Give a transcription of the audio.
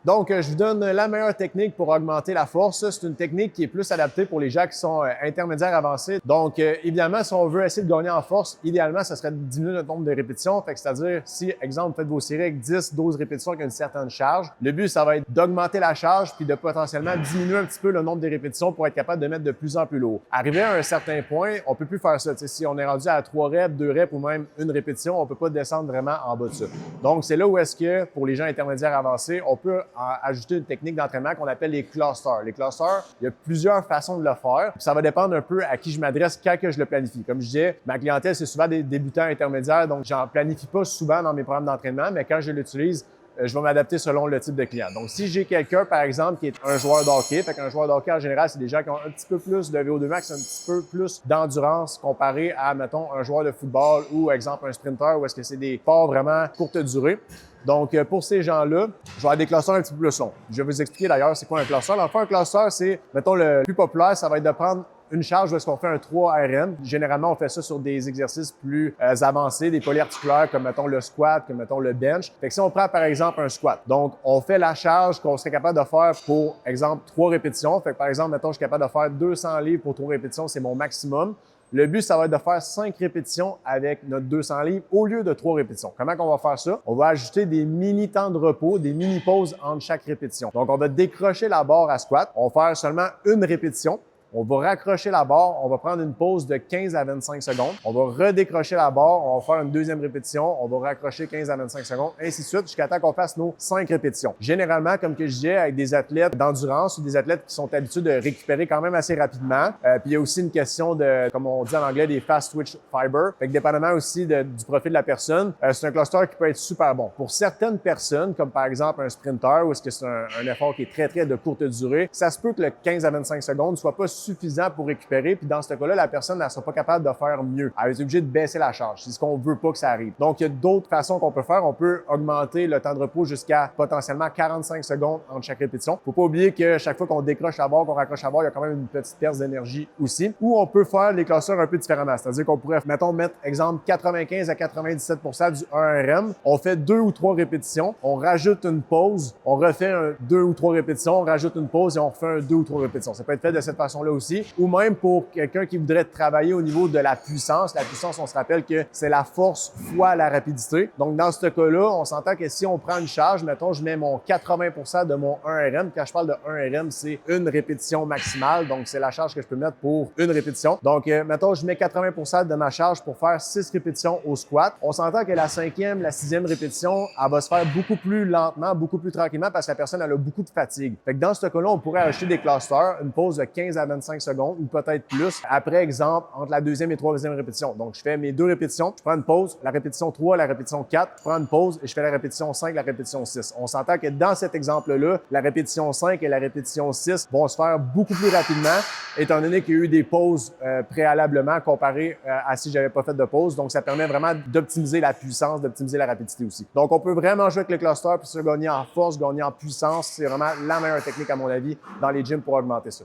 Donc, je vous donne la meilleure technique pour augmenter la force. C'est une technique qui est plus adaptée pour les gens qui sont intermédiaires avancés. Donc, évidemment, si on veut essayer de gagner en force, idéalement, ça serait de diminuer notre nombre de répétitions. Fait que c'est-à-dire, si, exemple, vous faites vos séries avec 10, 12 répétitions avec une certaine charge, le but, ça va être d'augmenter la charge puis de potentiellement diminuer un petit peu le nombre de répétitions pour être capable de mettre de plus en plus lourd. Arrivé à un certain point, on peut plus faire ça. T'sais, si on est rendu à 3 reps, 2 reps ou même une répétition, on peut pas descendre vraiment en bas de ça. Donc, c'est là où est-ce que, pour les gens intermédiaires avancés, on peut ajouter une technique d'entraînement qu'on appelle les clusters. Les clusters, il y a plusieurs façons de le faire. Ça va dépendre un peu à qui je m'adresse quand que je le planifie. Comme je disais, ma clientèle, c'est souvent des débutants intermédiaires, donc j'en planifie pas souvent dans mes programmes d'entraînement, mais quand je l'utilise, je vais m'adapter selon le type de client. Donc, si j'ai quelqu'un, par exemple, qui est un joueur de hockey, fait qu'un joueur de hockey, en général, c'est des gens qui ont un petit peu plus de VO2 max, un petit peu plus d'endurance comparé à, mettons, un joueur de football ou, exemple, un sprinter, où est-ce que c'est des sports vraiment courte durée. Donc, pour ces gens-là, je vais avoir des clusters un petit peu plus longs. Je vais vous expliquer d'ailleurs c'est quoi un cluster. Dans le fond, un cluster, c'est, mettons, le plus populaire, ça va être de prendre une charge où est-ce qu'on fait un 3 RM. Généralement, on fait ça sur des exercices plus avancés, des polyarticulaires comme, mettons, le squat, comme, mettons, le bench. Fait que si on prend, par exemple, un squat, donc, on fait la charge qu'on serait capable de faire pour, exemple, 3 répétitions. Fait que, par exemple, mettons, je suis capable de faire 200 livres pour 3 répétitions, c'est mon maximum. Le but, ça va être de faire 5 répétitions avec notre 200 livres au lieu de 3 répétitions. Comment qu'on va faire ça? On va ajouter des mini temps de repos, des mini pauses entre chaque répétition. Donc, on va décrocher la barre à squat. On va faire seulement une répétition. On va raccrocher la barre, on va prendre une pause de 15 à 25 secondes. On va redécrocher la barre, on va faire une deuxième répétition, on va raccrocher 15 à 25 secondes, ainsi de suite, jusqu'à temps qu'on fasse nos 5 répétitions. Généralement, comme que je disais, avec des athlètes d'endurance ou des athlètes qui sont habitués de récupérer quand même assez rapidement. Puis il y a aussi une question de, comme on dit en anglais, des fast twitch fiber. Fait que dépendamment aussi du profil de la personne, c'est un cluster qui peut être super bon. Pour certaines personnes, comme par exemple un sprinter, où est-ce que c'est un effort qui est très, très de courte durée, ça se peut que le 15 à 25 secondes soit pas suffisant pour récupérer, puis dans ce cas-là, la personne ne sera pas capable de faire mieux. Elle est obligée de baisser la charge. C'est ce qu'on veut pas que ça arrive. Donc, il y a d'autres façons qu'on peut faire. On peut augmenter le temps de repos jusqu'à potentiellement 45 secondes entre chaque répétition. Faut pas oublier que chaque fois qu'on décroche la barre, qu'on raccroche la barre, il y a quand même une petite perte d'énergie aussi. Ou on peut faire les clusters un peu différemment. C'est-à-dire qu'on pourrait, mettons, mettre, exemple, 95 à 97% du 1 RM. On fait 2 ou 3 répétitions. On rajoute une pause. On refait 2 ou 3 répétitions. On rajoute une pause et on refait un 2 ou 3 répétitions. Ça peut être fait de cette façon-là aussi. Ou même pour quelqu'un qui voudrait travailler au niveau de la puissance. La puissance, on se rappelle que c'est la force fois la rapidité. Donc, dans ce cas-là, on s'entend que si on prend une charge, mettons, je mets mon 80% de mon 1 RM. Quand je parle de 1 RM, c'est une répétition maximale. Donc, c'est la charge que je peux mettre pour une répétition. Donc, mettons, je mets 80% de ma charge pour faire 6 répétitions au squat. On s'entend que la 5e, la 6e répétition, elle va se faire beaucoup plus lentement, beaucoup plus tranquillement parce que la personne, elle a beaucoup de fatigue. Fait que dans ce cas-là, on pourrait ajouter des clusters, une pause de 15 à 25 secondes ou peut-être plus. Après, exemple, entre la 2e et 3e répétition. Donc, je fais mes 2 répétitions, je prends une pause, la répétition 3, la répétition 4, je prends une pause et je fais la répétition 5, la répétition 6. On s'entend que dans cet exemple-là, la répétition 5 et la répétition 6 vont se faire beaucoup plus rapidement, étant donné qu'il y a eu des pauses préalablement comparé à si j'avais pas fait de pause. Donc, ça permet vraiment d'optimiser la puissance, d'optimiser la rapidité aussi. Donc, on peut vraiment jouer avec le cluster puis se gagner en force, gagner en puissance. C'est vraiment la meilleure technique, à mon avis, dans les gyms pour augmenter ça.